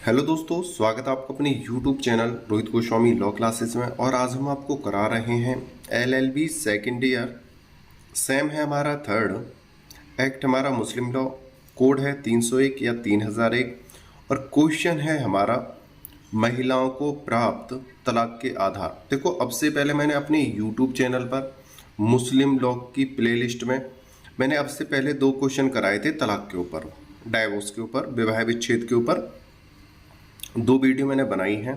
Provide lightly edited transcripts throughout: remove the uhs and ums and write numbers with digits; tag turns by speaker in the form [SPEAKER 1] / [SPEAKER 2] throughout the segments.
[SPEAKER 1] Hello दोस्तों, स्वागत है आपको अपने YouTube channel Rohit Goswami law classes में। और आज हम आपको करा रहे हैं LLB सेकेंड ईयर। सेम है हमारा थर्ड, एक्ट हमारा मुस्लिम लॉ, कोड है 301 या 3001 और क्वेश्चन है हमारा महिलाओं को प्राप्त तलाक के आधार। देखो, अब से पहले मैंने अपने YouTube चैनल पर मुस्लिम लॉ की प्लेलिस्ट में मैंने अब से पहले 2 क्वेश्चन कराए थे तलाक के ऊपर, डाइवोर्स के ऊपर, विवाह विच्छेद के ऊपर 2 वीडियो मैंने बनाई हैं।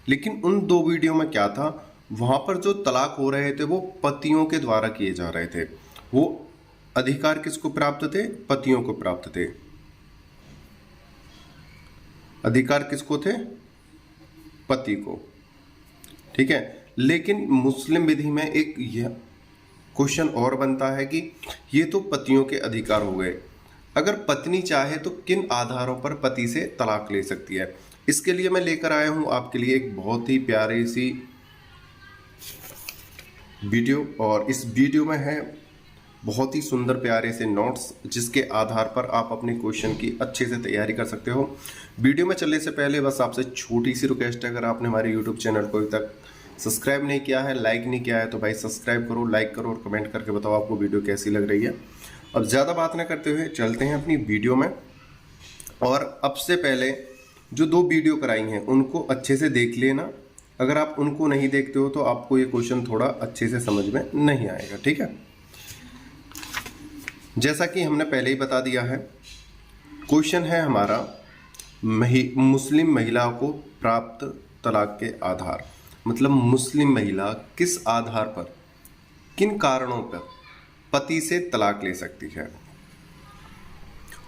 [SPEAKER 1] लेकिन उन 2 वीडियो में क्या था, वहां पर जो तलाक हो रहे थे वो पतियों के द्वारा किए जा रहे थे। वो अधिकार किसको प्राप्त थे? पतियों को प्राप्त थे। अधिकार किसको थे? पति को। ठीक है। लेकिन मुस्लिम विधि में एक यह क्वेश्चन और बनता है कि ये तो पतियों के अधिकार हो गए, अगर पत्नी चाहे तो किन आधारों पर पति से तलाक ले सकती है। इसके लिए मैं लेकर आया हूं आपके लिए एक बहुत ही प्यारी सी वीडियो, और इस वीडियो में है बहुत ही सुंदर प्यारे से नोट्स, जिसके आधार पर आप अपने क्वेश्चन की अच्छे से तैयारी कर सकते हो। वीडियो में चलने से पहले बस आपसे छोटी सी रिक्वेस्ट है, अगर आपने हमारे यूट्यूब चैनल को अभी तक सब्सक्राइब नहीं किया है, लाइक नहीं किया है, तो भाई सब्सक्राइब करो, लाइक करो और कमेंट करके बताओ आपको वीडियो कैसी लग रही है। अब ज़्यादा बात ना करते हुए चलते हैं अपनी वीडियो में। और अब से पहले जो 2 वीडियो कराई हैं उनको अच्छे से देख लेना। अगर आप उनको नहीं देखते हो तो आपको ये क्वेश्चन थोड़ा अच्छे से समझ में नहीं आएगा। ठीक है। जैसा कि हमने पहले ही बता दिया है, क्वेश्चन है हमारा मुस्लिम महिला को प्राप्त तलाक के आधार। मतलब मुस्लिम महिला किस आधार पर, किन कारणों पर पति से तलाक ले सकती है।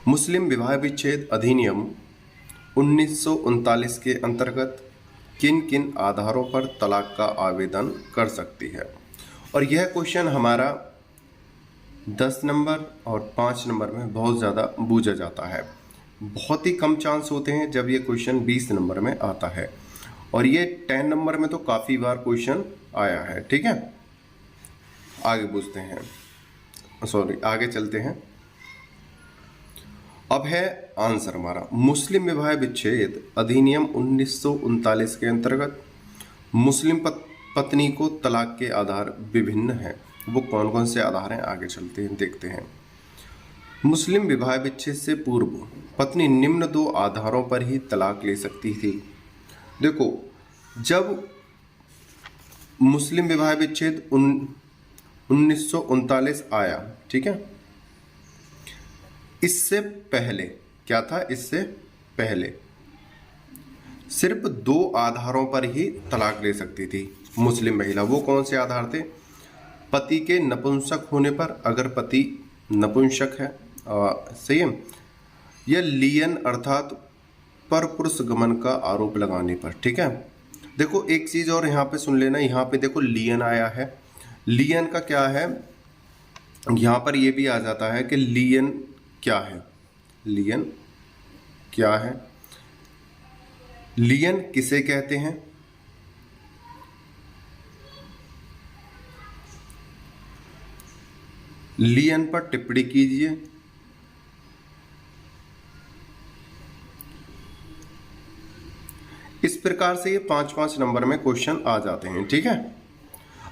[SPEAKER 1] मुस्लिम विवाह विच्छेद अधिनियम 1939 के अंतर्गत किन किन आधारों पर तलाक का आवेदन कर सकती है। और यह क्वेश्चन हमारा 10 नंबर और 5 नंबर में बहुत ज़्यादा पूछा जाता है। बहुत ही कम चांस होते हैं जब ये क्वेश्चन 20 नंबर में आता है, और ये 10 नंबर में तो काफ़ी बार क्वेश्चन आया है। ठीक है, आगे पूछते हैं, आगे चलते हैं। अब है आंसर हमारा, मुस्लिम विवाह विच्छेद अधिनियम 1939 के अंतर्गत मुस्लिम पत्नी को तलाक के आधार विभिन्न हैं। वो कौन कौन से आधार हैं, आगे चलते हैं, देखते हैं। मुस्लिम विवाह विच्छेद से पूर्व पत्नी निम्न 2 आधारों पर ही तलाक ले सकती थी। देखो, जब मुस्लिम विवाह विच्छेद 1939 आया, ठीक है, इससे पहले क्या था? इससे पहले सिर्फ 2 आधारों पर ही तलाक ले सकती थी मुस्लिम महिला। वो कौन से आधार थे? पति के नपुंसक होने पर, अगर पति नपुंसक है, सही है, या लियन अर्थात परपुरुष गमन का आरोप लगाने पर। ठीक है। देखो, एक चीज और यहाँ पे सुन लेना, यहाँ पे देखो लियन आया है। लियन का क्या है, यहाँ पर ये भी आ जाता है कि लियन क्या है। लियन क्या है? लियन किसे कहते हैं? लियन पर टिप्पणी कीजिए। इस प्रकार से ये 5-5 नंबर में क्वेश्चन आ जाते हैं। ठीक है।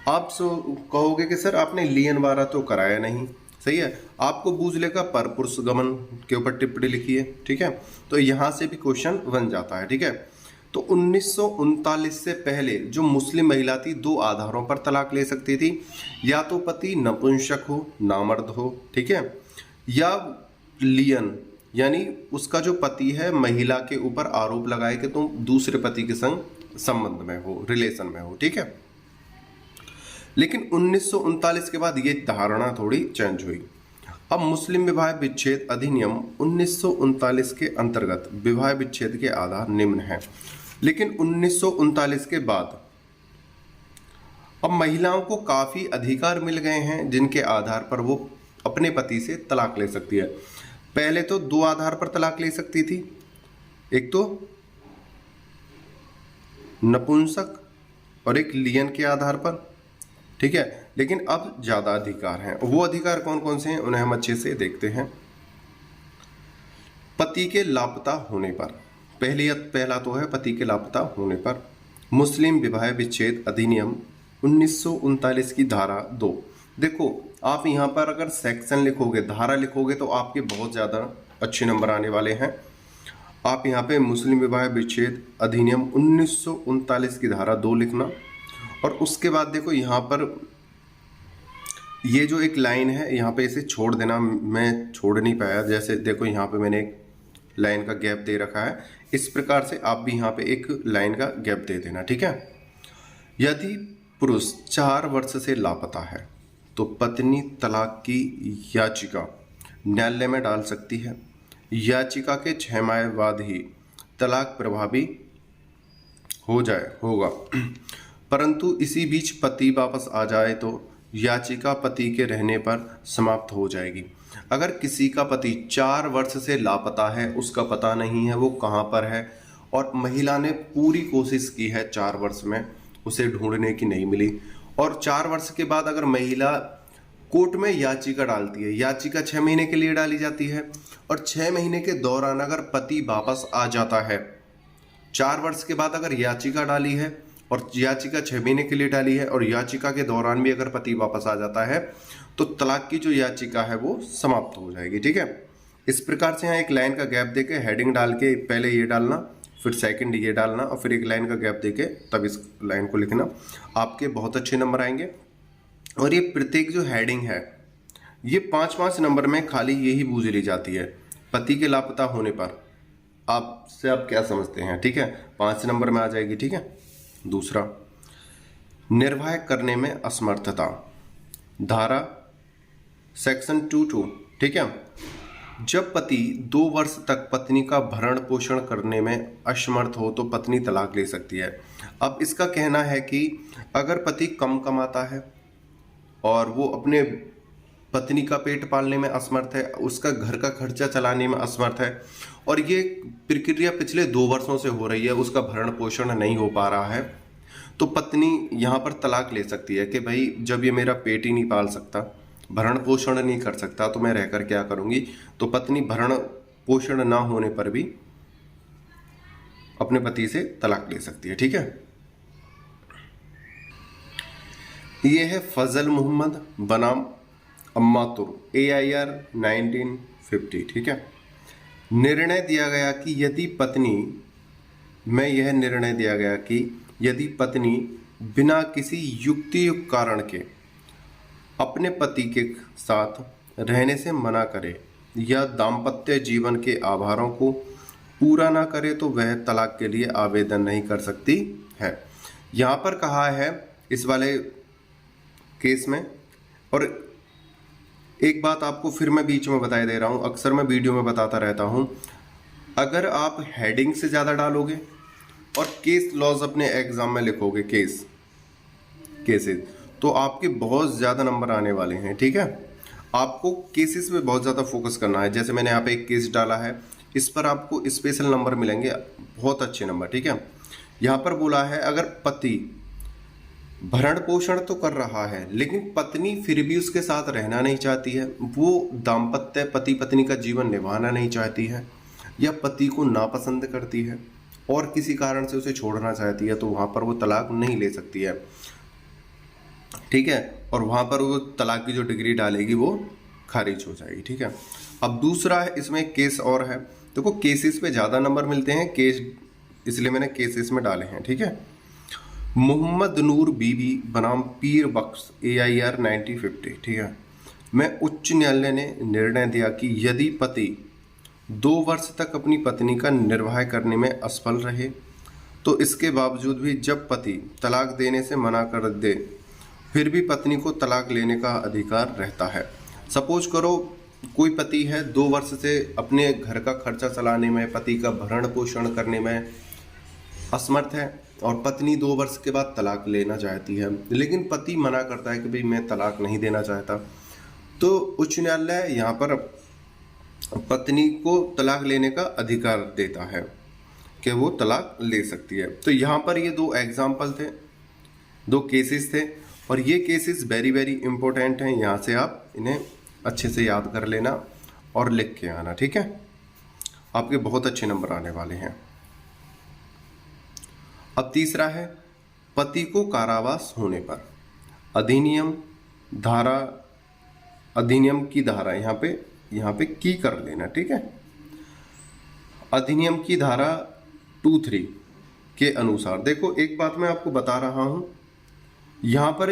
[SPEAKER 1] आप कहोगे कि सर आपने लियन वाला तो कराया नहीं, सही है, आपको बूझ लेगा परपुरुष गमन के ऊपर टिप्पणी लिखी है। ठीक है, तो यहां से भी क्वेश्चन बन जाता है। ठीक है। तो 1939 से पहले जो मुस्लिम महिला थी 2 आधारों पर तलाक ले सकती थी, या तो पति नपुंसक हो, नामर्द हो, ठीक है, या लियन यानी उसका जो पति है महिला के ऊपर आरोप लगाए कि तुम दूसरे पति के संग संबंध में हो, रिलेशन में हो। ठीक है। लेकिन 1939 के बाद ये धारणा थोड़ी चेंज हुई। अब मुस्लिम विवाह विच्छेद अधिनियम 1939 के अंतर्गत विवाह विच्छेद के आधार निम्न हैं। लेकिन 1939 के बाद अब महिलाओं को काफी अधिकार मिल गए हैं, जिनके आधार पर वो अपने पति से तलाक ले सकती है। पहले तो 2 आधार पर तलाक ले सकती थी, एक तो नपुंसक और एक लियन के आधार पर। ठीक है। लेकिन अब ज्यादा अधिकार हैं। वो अधिकार कौन कौन से हैं उन्हें हम अच्छे से देखते हैं। पति के लापता होने पर, पहला तो है पति के लापता होने पर। मुस्लिम विवाह विच्छेद अधिनियम 1939 की धारा 2। देखो आप यहाँ पर अगर सेक्शन लिखोगे, धारा लिखोगे तो आपके बहुत ज़्यादा अच्छे नंबर आने वाले हैं। आप यहाँ पे मुस्लिम विवाह विच्छेद अधिनियम 1939 की धारा 2 लिखना। और उसके बाद देखो यहाँ पर ये जो एक लाइन है यहाँ पे इसे छोड़ देना, मैं छोड़ नहीं पाया। जैसे देखो यहाँ पे मैंने एक लाइन का गैप दे रखा है, इस प्रकार से आप भी यहाँ पे एक लाइन का गैप दे देना, ठीक है। यदि पुरुष 4 वर्ष से लापता है तो पत्नी तलाक की याचिका न्यायालय में डाल सकती है। याचिका के 6 माह बाद ही तलाक प्रभावी होगा। परंतु इसी बीच पति वापस आ जाए तो याचिका पति के रहने पर समाप्त हो जाएगी। अगर किसी का पति 4 वर्ष से लापता है, उसका पता नहीं है वो कहाँ पर है, और महिला ने पूरी कोशिश की है 4 वर्ष में उसे ढूंढने की, नहीं मिली, और 4 वर्ष के बाद अगर महिला कोर्ट में याचिका डालती है, याचिका 6 महीने के लिए डाली जाती है, और 6 महीने के दौरान अगर पति वापस आ जाता है, 4 वर्ष के बाद अगर याचिका डाली है और याचिका 6 महीने के लिए डाली है और याचिका के दौरान भी अगर पति वापस आ जाता है तो तलाक की जो याचिका है वो समाप्त हो जाएगी, ठीक है। इस प्रकार से यहाँ एक लाइन का गैप देके हेडिंग डाल के पहले ये डालना, फिर सेकंड ये डालना, और फिर एक लाइन का गैप देके तब इस लाइन को लिखना, आपके बहुत अच्छे नंबर आएंगे। और ये प्रत्येक जो हेडिंग है ये 5-5 नंबर में खाली यही बूझ ली जाती है। पति के लापता होने पर आपसे आप क्या समझते हैं, ठीक है, 5 नंबर में आ जाएगी, ठीक है। दूसरा, निर्वाह करने में असमर्थता, धारा सेक्शन 22, ठीक है। जब पति 2 वर्ष तक पत्नी का भरण पोषण करने में असमर्थ हो तो पत्नी तलाक ले सकती है। अब इसका कहना है कि अगर पति कम कमाता है और वो अपने पत्नी का पेट पालने में असमर्थ है, उसका घर का खर्चा चलाने में असमर्थ है, और ये प्रक्रिया पिछले 2 वर्षों से हो रही है, उसका भरण पोषण नहीं हो पा रहा है, तो पत्नी यहाँ पर तलाक ले सकती है कि भाई जब ये मेरा पेट ही नहीं पाल सकता, भरण पोषण नहीं कर सकता, तो मैं रहकर क्या करूँगी। तो पत्नी भरण पोषण ना होने पर भी अपने पति से तलाक ले सकती है, ठीक है। ये है फजल मोहम्मद बनाम अम्मातुर AIR 1950, ठीक है। निर्णय दिया गया कि यदि पत्नी बिना किसी युक्तियुक्त कारण के अपने पति के साथ रहने से मना करे या दाम्पत्य जीवन के आभारों को पूरा ना करे तो वह तलाक के लिए आवेदन नहीं कर सकती है। यहाँ पर कहा है इस वाले केस में, और एक बात आपको फिर मैं बीच में बता दे रहा हूँ, अक्सर मैं वीडियो में बताता रहता हूँ, अगर आप हेडिंग से ज़्यादा डालोगे और केस लॉज अपने एग्जाम में लिखोगे केसेस, तो आपके बहुत ज़्यादा नंबर आने वाले हैं, ठीक है। आपको केसेस पे बहुत ज़्यादा फोकस करना है। जैसे मैंने यहाँ पे एक केस डाला है, इस पर आपको स्पेशल नंबर मिलेंगे, बहुत अच्छे नंबर, ठीक है। यहाँ पर बोला है अगर पति भरण पोषण तो कर रहा है लेकिन पत्नी फिर भी उसके साथ रहना नहीं चाहती है, वो दाम्पत्य पति पत्नी का जीवन निभाना नहीं चाहती है, या पति को नापसंद करती है और किसी कारण से उसे छोड़ना चाहती है, तो वहाँ पर वो तलाक नहीं ले सकती है, ठीक है। और वहाँ पर वो तलाक की जो डिग्री डालेगी वो खारिज हो जाएगी, ठीक है। अब दूसरा है, इसमें केस और है। देखो केसेस पे ज़्यादा नंबर मिलते हैं, केस इसलिए मैंने केसेस में डाले हैं, ठीक है। मोहम्मद नूर बीबी बनाम पीर बख्श AIR 1950, ठीक है। में उच्च न्यायालय ने निर्णय दिया कि यदि पति 2 वर्ष तक अपनी पत्नी का निर्वाह करने में असफल रहे तो इसके बावजूद भी जब पति तलाक देने से मना कर दे फिर भी पत्नी को तलाक लेने का अधिकार रहता है। सपोज करो कोई पति है 2 वर्ष से अपने घर का खर्चा चलाने में, पति का भरण पोषण करने में असमर्थ है और पत्नी 2 वर्ष के बाद तलाक लेना चाहती है, लेकिन पति मना करता है कि भाई मैं तलाक नहीं देना चाहता, तो उच्च न्यायालय यहाँ पर पत्नी को तलाक लेने का अधिकार देता है कि वो तलाक ले सकती है। तो यहाँ पर ये 2 एग्जाम्पल थे, 2 केसेस थे, और ये केसेस वेरी वेरी इंपॉर्टेंट हैं। यहाँ से आप इन्हें अच्छे से याद कर लेना और लिख के आना, ठीक है। आपके बहुत अच्छे नंबर आने वाले हैं। अब तीसरा है पति को कारावास होने पर। अधिनियम की धारा यहाँ पे की कर लेना, ठीक है। अधिनियम की धारा 23 के अनुसार देखो, एक बात मैं आपको बता रहा हूं, यहां पर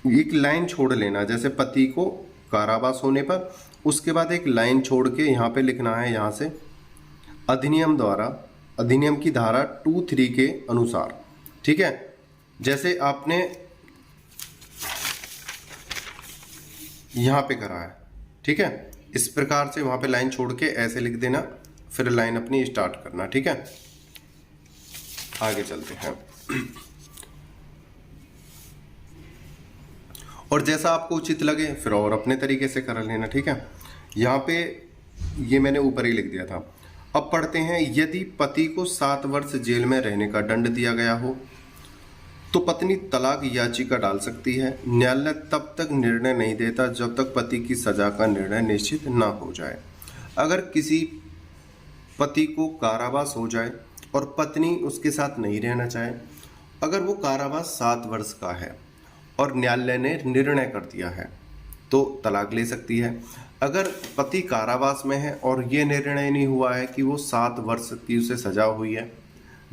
[SPEAKER 1] एक लाइन छोड़ लेना, जैसे पति को कारावास होने पर, उसके बाद एक लाइन छोड़ के यहां पे लिखना है, यहां से अधिनियम की धारा 23 के अनुसार, ठीक है। जैसे आपने यहां पे करा है, ठीक है, इस प्रकार से वहां पे लाइन छोड़ के ऐसे लिख देना, फिर लाइन अपनी स्टार्ट करना, ठीक है। आगे चलते हैं और जैसा आपको उचित लगे फिर और अपने तरीके से कर लेना, ठीक है। यहाँ पे ये मैंने ऊपर ही लिख दिया था। अब पढ़ते हैं, यदि पति को 7 वर्ष जेल में रहने का दंड दिया गया हो तो पत्नी तलाक याचिका डाल सकती है। न्यायालय तब तक निर्णय नहीं देता जब तक पति की सजा का निर्णय निश्चित ना हो जाए। अगर किसी पति को कारावास हो जाए और पत्नी उसके साथ नहीं रहना चाहे, अगर वो कारावास 7 वर्ष का है और न्यायालय ने निर्णय कर दिया है तो तलाक ले सकती है। अगर पति कारावास में है और ये निर्णय नहीं हुआ है कि वो 7 वर्ष की उसे सजा हुई है,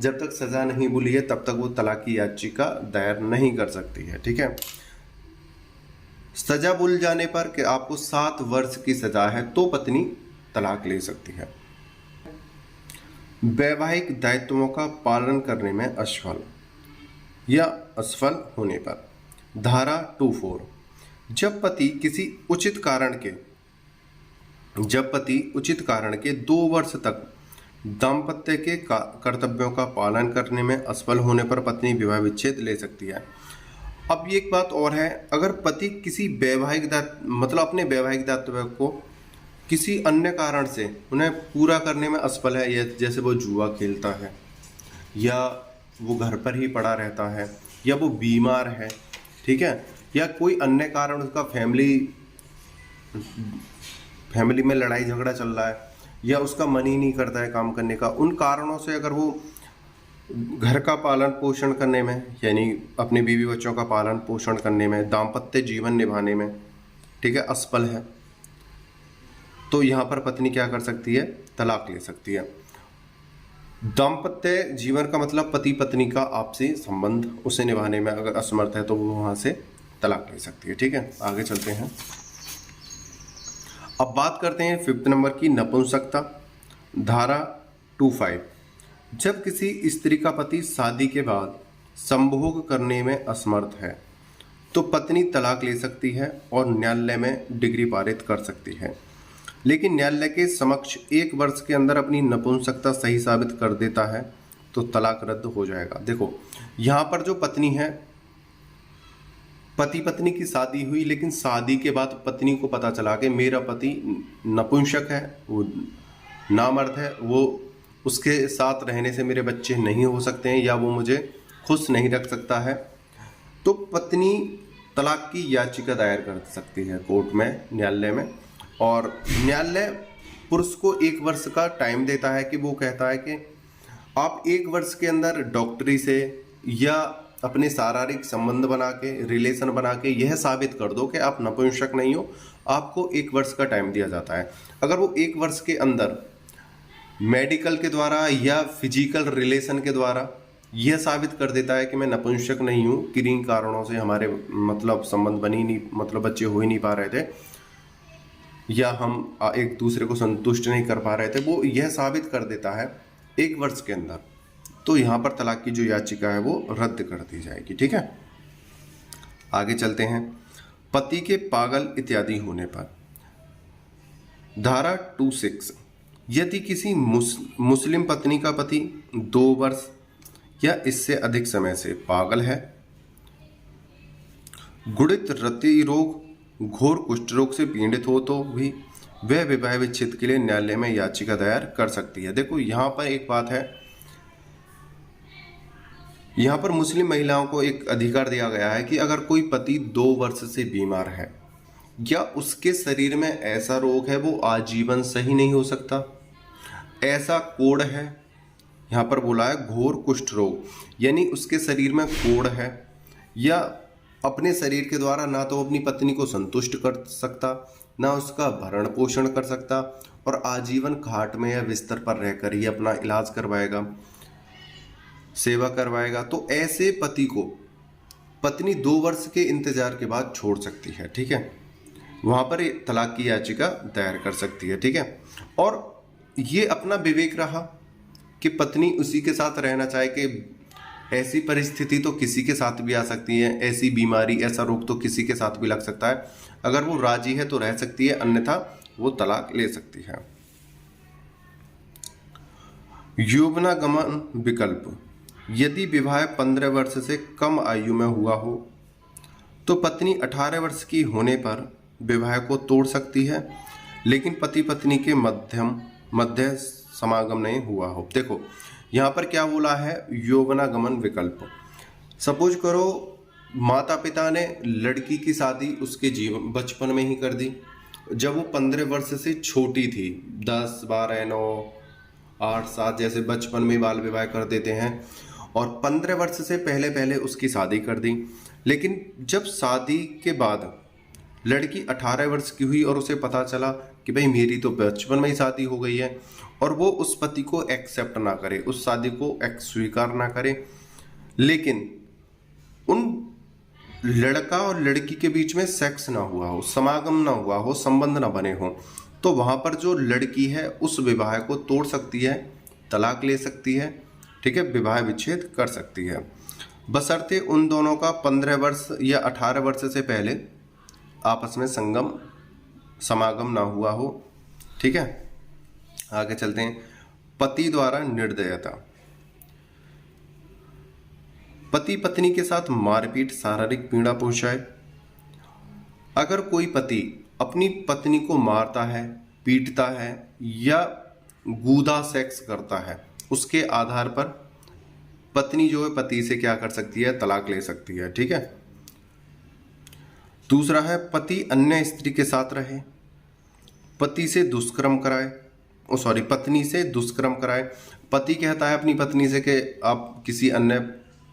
[SPEAKER 1] जब तक सजा नहीं भूली है तब तक वो तलाक की याचिका दायर नहीं कर सकती है, ठीक है। सजा भूल जाने पर कि आपको 7 वर्ष की सजा है तो पत्नी तलाक ले सकती है। वैवाहिक दायित्वों का पालन करने में असफल या असफल होने पर, धारा 24, जब पति उचित कारण के 2 वर्ष तक दाम्पत्य के कर्तव्यों का पालन करने में असफल होने पर पत्नी विवाह विच्छेद ले सकती है। अब ये एक बात और है, अगर पति किसी अपने वैवाहिक दायित्व को किसी अन्य कारण से उन्हें पूरा करने में असफल है, जैसे वो जुआ खेलता है या वो घर पर ही पड़ा रहता है या वो बीमार है, ठीक है, या कोई अन्य कारण उसका फैमिली में लड़ाई झगड़ा चल रहा है या उसका मन ही नहीं करता है काम करने का, उन कारणों से अगर वो घर का पालन पोषण करने में, यानी अपने बीवी बच्चों का पालन पोषण करने में, दाम्पत्य जीवन निभाने में, ठीक है, असफल है, तो यहाँ पर पत्नी क्या कर सकती है, तलाक ले सकती है। दाम्पत्य जीवन का मतलब पति पत्नी का आपसी संबंध, उसे निभाने में अगर असमर्थ है तो वो वहाँ से तलाक ले सकती है, ठीक है। आगे चलते हैं, अब बात करते हैं 5th नंबर की, नपुंसकता, धारा 25, जब किसी स्त्री का पति शादी के बाद संभोग करने में असमर्थ है तो पत्नी तलाक ले सकती है और न्यायालय में डिग्री पारित कर सकती है, लेकिन न्यायालय के समक्ष 1 वर्ष के अंदर अपनी नपुंसकता सही साबित कर देता है तो तलाक रद्द हो जाएगा। देखो यहाँ पर जो पत्नी है, पति पत्नी की शादी हुई, लेकिन शादी के बाद पत्नी को पता चला कि मेरा पति नपुंसक है, वो नामर्द है, वो उसके साथ रहने से मेरे बच्चे नहीं हो सकते हैं या वो मुझे खुश नहीं रख सकता है, तो पत्नी तलाक की याचिका दायर कर सकती है कोर्ट में, न्यायालय में। और न्यायालय पुरुष को 1 वर्ष का टाइम देता है कि वो कहता है कि आप 1 वर्ष के अंदर डॉक्टरी से या अपने शारीरिक संबंध बना के, रिलेशन बना के यह साबित कर दो कि आप नपुंसक नहीं हो। आपको 1 वर्ष का टाइम दिया जाता है। अगर वो 1 वर्ष के अंदर मेडिकल के द्वारा या फिजिकल रिलेशन के द्वारा यह साबित कर देता है कि मैं नपुंसक नहीं हूँ, किन्हीं कारणों से हमारे संबंध बनी नहीं, बच्चे हो ही नहीं पा रहे थे या हम एक दूसरे को संतुष्ट नहीं कर पा रहे थे, वो यह साबित कर देता है 1 वर्ष के अंदर, तो यहाँ पर तलाक की जो याचिका है वो रद्द कर दी जाएगी, ठीक है। आगे चलते हैं, पति के पागल इत्यादि होने पर, धारा 26, यदि किसी मुस्लिम पत्नी का पति 2 वर्ष या इससे अधिक समय से पागल है, गुड़ित रति रोग, घोर कुष्ठ रोग से पीड़ित हो तो भी वह विवाह विच्छेद के लिए न्यायालय में याचिका दायर कर सकती है। देखो यहाँ पर एक बात है, यहाँ पर मुस्लिम महिलाओं को एक अधिकार दिया गया है कि अगर कोई पति 2 वर्ष से बीमार है या उसके शरीर में ऐसा रोग है वो आजीवन सही नहीं हो सकता, ऐसा कोड है यहाँ पर बोला है घोर कुष्ठ रोग, यानी उसके शरीर में कोढ़ है या अपने शरीर के द्वारा ना तो अपनी पत्नी को संतुष्ट कर सकता, ना उसका भरण पोषण कर सकता, और आजीवन खाट में या बिस्तर पर रहकर ही अपना इलाज करवाएगा, सेवा करवाएगा। तो ऐसे पति को पत्नी 2 वर्ष के इंतजार के बाद छोड़ सकती है, ठीक है। वहां पर तलाक की याचिका दायर कर सकती है, ठीक है। और ये अपना विवेक रहा कि पत्नी उसी के साथ रहना चाहे, कि ऐसी परिस्थिति तो किसी के साथ भी आ सकती है, ऐसी बीमारी, ऐसा रोग तो किसी के साथ भी लग सकता है। अगर वो राजी है तो रह सकती है, अन्यथा वो तलाक ले सकती है। यौवनागमन विकल्प, यदि विवाह 15 वर्ष से कम आयु में हुआ हो तो पत्नी 18 वर्ष की होने पर विवाह को तोड़ सकती है, लेकिन पति पत्नी के मध्य समागम नहीं हुआ हो। देखो यहाँ पर क्या बोला है, यौवनागमन विकल्प। सपोज करो माता पिता ने लड़की की शादी उसके जीवन बचपन में ही कर दी, जब वो 15 वर्ष से छोटी थी, 10, 12, 9, 8, 7 जैसे बचपन में बाल विवाह कर देते हैं, और 15 वर्ष से पहले पहले उसकी शादी कर दी। लेकिन जब शादी के बाद लड़की 18 वर्ष की हुई और उसे पता चला कि भाई मेरी तो बचपन में ही शादी हो गई है, और वो उस पति को एक्सेप्ट ना करे, उस शादी को स्वीकार ना करे, लेकिन उन लड़का और लड़की के बीच में सेक्स ना हुआ हो, समागम ना हुआ हो, संबंध ना बने हो, तो वहां पर जो लड़की है उस विवाह को तोड़ सकती है, तलाक ले सकती है, ठीक है, विवाह विच्छेद कर सकती है, बशर्ते उन दोनों का 15 वर्ष या 18 वर्ष से पहले आपस में समागम ना हुआ हो, ठीक है। आगे चलते हैं। पति द्वारा निर्दयता, पति पत्नी के साथ मारपीट, शारीरिक पीड़ा पहुंचाए। अगर कोई पति अपनी पत्नी को मारता है, पीटता है या गूदा सेक्स करता है, उसके आधार पर पत्नी जो है पति से क्या कर सकती है, तलाक ले सकती है, ठीक है। दूसरा है पति अन्य स्त्री के साथ रहे, पति से दुष्कर्म कराए, पत्नी से दुष्कर्म कराए। पति कहता है अपनी पत्नी से कि आप किसी अन्य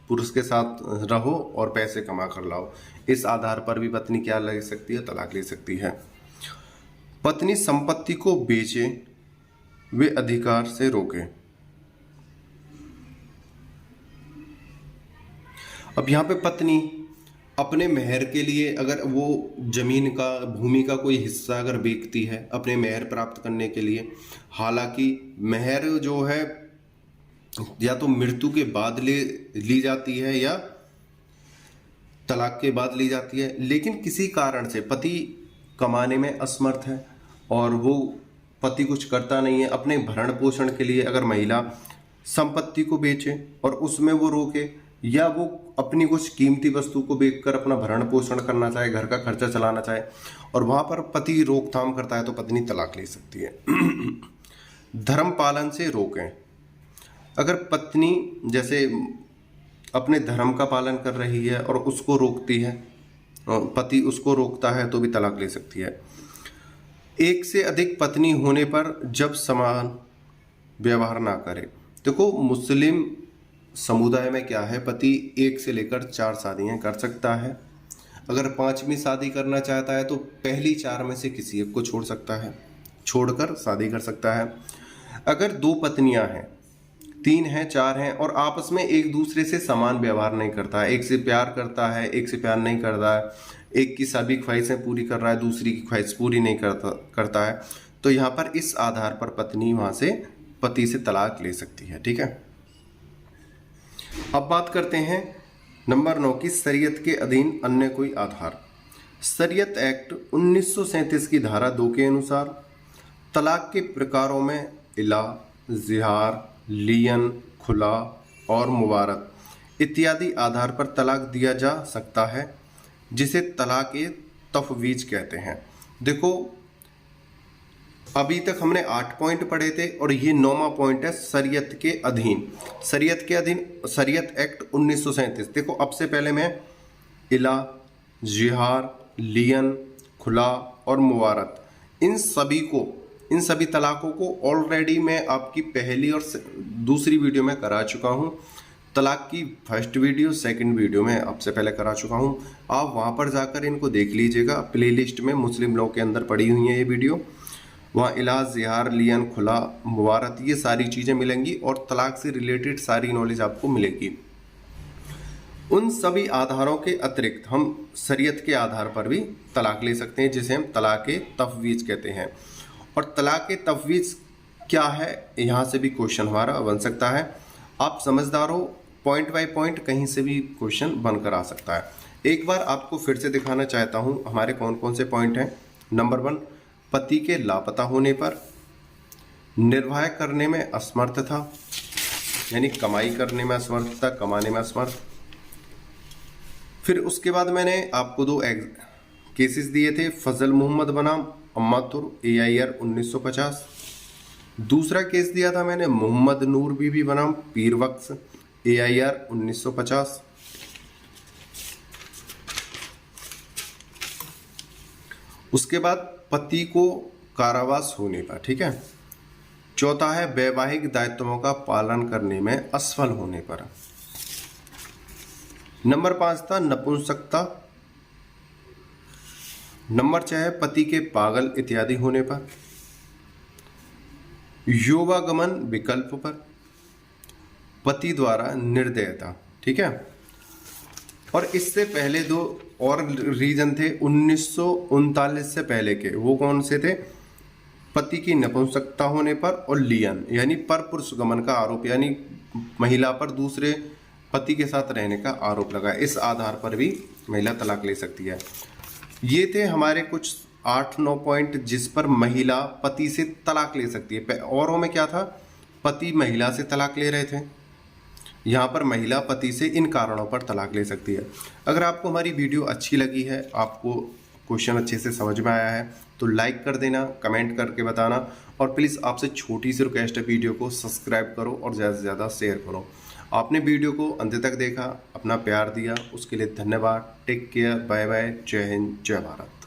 [SPEAKER 1] पुरुष के साथ रहो और पैसे कमा कर लाओ, इस आधार पर भी पत्नी क्या ले सकती है, तलाक ले सकती है। पत्नी संपत्ति को बेचे वे अधिकार से रोके। अब यहाँ पे पत्नी अपने मेहर के लिए अगर वो जमीन का, भूमि का कोई हिस्सा अगर बेचती है अपने मेहर प्राप्त करने के लिए, हालांकि मेहर जो है या तो मृत्यु के बाद ली जाती है या तलाक के बाद ली जाती है, लेकिन किसी कारण से पति कमाने में असमर्थ है और वो पति कुछ करता नहीं है, अपने भरण पोषण के लिए अगर महिला संपत्ति को बेचे और उसमें वो रोके, या वो अपनी कुछ कीमती वस्तु को बेचकर अपना भरण पोषण करना चाहे, घर का खर्चा चलाना चाहे, और वहां पर पति रोकथाम करता है, तो पत्नी तलाक ले सकती है। धर्म पालन से रोकें, अगर पत्नी जैसे अपने धर्म का पालन कर रही है और उसको रोकती है, पति उसको रोकता है, तो भी तलाक ले सकती है। एक से अधिक पत्नी होने पर जब समान व्यवहार ना करे। देखो मुस्लिम समुदाय में क्या है, पति 1 से लेकर 4 शादियां कर सकता है। अगर 5वीं शादी करना चाहता है तो पहली 4 में से किसी एक को छोड़कर शादी कर सकता है। अगर 2 पत्नियां हैं, 3 हैं, 4 हैं और आपस में एक दूसरे से समान व्यवहार नहीं करता है, एक से प्यार करता है, एक से प्यार नहीं करता है, एक की सभी ख्वाहिशें पूरी कर रहा है, दूसरी की ख्वाहिश पूरी नहीं करता है, तो यहाँ पर इस आधार पर पत्नी वहां से पति से तलाक ले सकती है, ठीक है। अब बात करते हैं नंबर 9 की, शरीयत के अधीन अन्य कोई आधार। शरीयत एक्ट 1937 की धारा 2 के अनुसार तलाक के प्रकारों में इला, जिहार, लियन, खुला और मुबारक इत्यादि आधार पर तलाक दिया जा सकता है, जिसे तलाक ए तफवीज कहते हैं। देखो अभी तक हमने 8 पॉइंट पढ़े थे और ये 9वां पॉइंट है शरीयत के अधीन। शरीयत के अधीन शरीयत एक्ट 1937। देखो अब से पहले मैं इला, जिहार, लियन, खुला और मुबारक इन सभी तलाकों को ऑलरेडी मैं आपकी पहली और दूसरी वीडियो में करा चुका हूँ। तलाक की फर्स्ट वीडियो, सेकंड वीडियो में आपसे पहले करा चुका हूँ। आप वहाँ पर जाकर इनको देख लीजिएगा। प्लेलिस्ट में मुस्लिम लॉ के अंदर पड़ी हुई है ये वीडियो। वहाँ इलाज, ज़िहार, लियन, खुला, मुबारत, ये सारी चीज़ें मिलेंगी और तलाक से रिलेटेड सारी नॉलेज आपको मिलेगी। उन सभी आधारों के अतिरिक्त हम शरीयत के आधार पर भी तलाक ले सकते हैं, जिसे हम तलाक तफवीज़ कहते हैं। और तलाक तफवीज़ क्या है, यहाँ से भी क्वेश्चन हमारा बन सकता है। आप समझदार हो, पॉइंट बाय पॉइंट कहीं से भी क्वेश्चन बनकर आ सकता है। एक बार आपको फिर से दिखाना चाहता हूँ हमारे कौन कौन से पॉइंट हैं। नंबर 1, पति के लापता होने पर, निर्वाह करने में असमर्थता, यानी कमाई करने में असमर्थता, कमाने में असमर्थ। फिर उसके बाद मैंने आपको 2 केसेस दिए थे, फजल मोहम्मद बनाम अम्मातुर AIR 1950। दूसरा केस दिया था मैंने मोहम्मद नूर बीबी बनाम पीर वक्स AIR 1950। उसके बाद पति को कारावास होने पर, ठीक है। चौथा है वैवाहिक दायित्वों का पालन करने में असफल होने पर। नंबर 5 था नपुंसकता। नंबर 6 है पति के पागल इत्यादि होने पर। योगागमन विकल्प पर, पति द्वारा निर्दयता, ठीक है। और इससे पहले 2 और रीजन थे 1939 से पहले के। वो कौन से थे? पति की नपुंसकता होने पर और लियन, यानी परपुरुष गमन का आरोप, यानी महिला पर दूसरे पति के साथ रहने का आरोप लगा। इस आधार पर भी महिला तलाक ले सकती है। ये थे हमारे कुछ 8-9 पॉइंट जिस पर महिला पति से तलाक ले सकती है। औरों में क्या था? पति महिला से तलाक ले रहे थे। यहाँ पर महिला पति से इन कारणों पर तलाक ले सकती है। अगर आपको हमारी वीडियो अच्छी लगी है, आपको क्वेश्चन अच्छे से समझ में आया है, तो लाइक कर देना, कमेंट करके बताना, और प्लीज़ आपसे छोटी सी रिक्वेस्ट है, वीडियो को सब्सक्राइब करो और ज़्यादा से ज़्यादा शेयर करो। आपने वीडियो को अंत तक देखा, अपना प्यार दिया, उसके लिए धन्यवाद। टेक केयर, बाय बाय, जय हिंद, जय भारत।